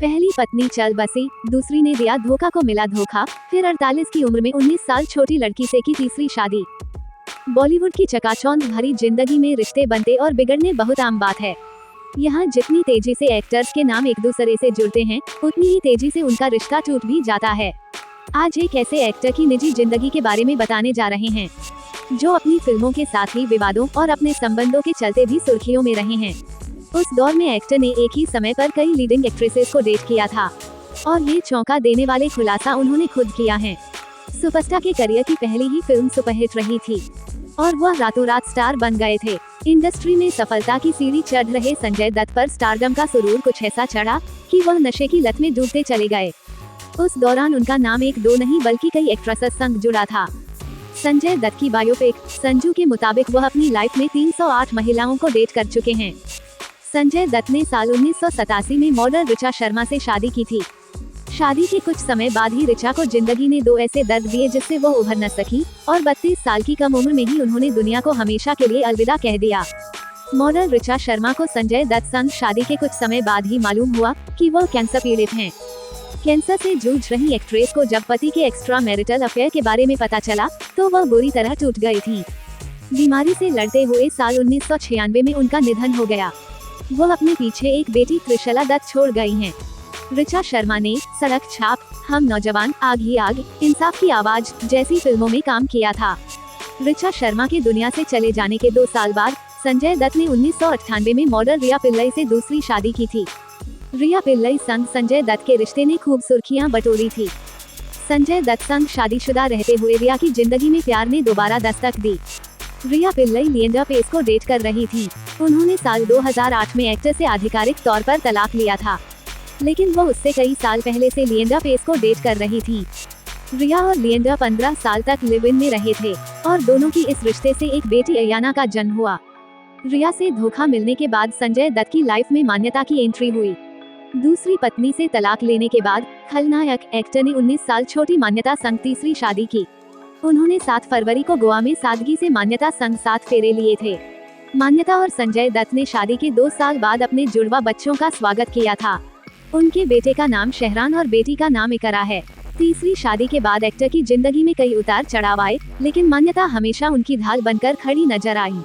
पहली पत्नी चल बसी, दूसरी ने दिया धोखा को मिला धोखा, फिर 48 की उम्र में 19 साल छोटी लड़की से की तीसरी शादी। बॉलीवुड की चकाचौंध भरी जिंदगी में रिश्ते बनते और बिगड़ने बहुत आम बात है। यहाँ जितनी तेजी से एक्टर्स के नाम एक दूसरे से जुड़ते हैं, उतनी ही तेजी से उनका रिश्ता टूट भी जाता है। आज एक ऐसे एक्टर की निजी जिंदगी के बारे में बताने जा रहे हैं, जो अपनी फिल्मों के साथ ही विवादों और अपने संबंधों के चलते भी सुर्खियों में रहे हैं। उस दौर में एक्टर ने एक ही समय पर कई लीडिंग एक्ट्रेसेस को डेट किया था और ये चौंका देने वाले खुलासा उन्होंने खुद किया है। सुपरस्टार के करियर की पहली ही फिल्म सुपरहिट रही थी और वह रातों रात स्टार बन गए थे। इंडस्ट्री में सफलता की सीढ़ी चढ़ रहे संजय दत्त पर स्टारडम का सुरूर कुछ ऐसा चढ़ा कि वह नशे की लत में डूबते चले गए। उस दौरान उनका नाम एक दो नहीं बल्कि कई एक्ट्रेसेस संग जुड़ा था। संजय दत्त की बायोपिक संजू के मुताबिक वह अपनी लाइफ में 308 महिलाओं को डेट कर चुके हैं। संजय दत्त ने साल 1987 में मॉडल ऋचा शर्मा से शादी की थी। शादी के कुछ समय बाद ही ऋचा को जिंदगी ने दो ऐसे दर्द दिए जिससे वो उभर न सकी और 32 साल की कम उम्र में ही उन्होंने दुनिया को हमेशा के लिए अलविदा कह दिया। मॉडल ऋचा शर्मा को संजय दत्त संग शादी के कुछ समय बाद ही मालूम हुआ कि वो कैंसर पीड़ित हैं। कैंसर से जूझ रही एक्ट्रेस को जब पति के एक्स्ट्रा मैरिटल अफेयर के बारे में पता चला तो वह बुरी तरह टूट गई थी। बीमारी से लड़ते हुए साल 1996 में उनका निधन हो गया। वह अपने पीछे एक बेटी त्रिशला दत्त छोड़ गई हैं। ऋचा शर्मा ने सड़क छाप, हम नौजवान, आग ही आग, इंसाफ की आवाज जैसी फिल्मों में काम किया था। ऋचा शर्मा के दुनिया से चले जाने के 2 साल बाद संजय दत्त ने 1998 में मॉडल रिया पिल्लई से दूसरी शादी की थी। रिया पिल्लई संग संजय दत्त के रिश्ते ने खूब सुर्खियां बटोरी थी। संजय दत्त संग शादीशुदा रहते हुए रिया की जिंदगी में प्यार ने दोबारा दस्तक दी। रिया पिल्लई लिएंडर पेस को डेट कर रही थी। उन्होंने साल 2008 में एक्टर से आधिकारिक तौर पर तलाक लिया था, लेकिन वो उससे कई साल पहले से लिएंडर पेस को डेट कर रही थी। रिया और लिएंडर 15 साल तक लिव इन में रहे थे और दोनों की इस रिश्ते से एक बेटी अयाना का जन्म हुआ। रिया से धोखा मिलने के बाद संजय दत्त की लाइफ में मान्यता की एंट्री हुई। दूसरी पत्नी से तलाक लेने के बाद खलनायक एक्टर ने 19 साल छोटी मान्यता संग तीसरी शादी की। उन्होंने 7 फरवरी को गोवा में सादगी से मान्यता संग 7 फेरे लिए थे। मान्यता और संजय दत्त ने शादी के 2 साल बाद अपने जुड़वा बच्चों का स्वागत किया था। उनके बेटे का नाम शहरान और बेटी का नाम इकरा है। तीसरी शादी के बाद एक्टर की जिंदगी में कई उतार चढ़ाव आए, लेकिन मान्यता हमेशा उनकी ढाल बनकर खड़ी नजर आई।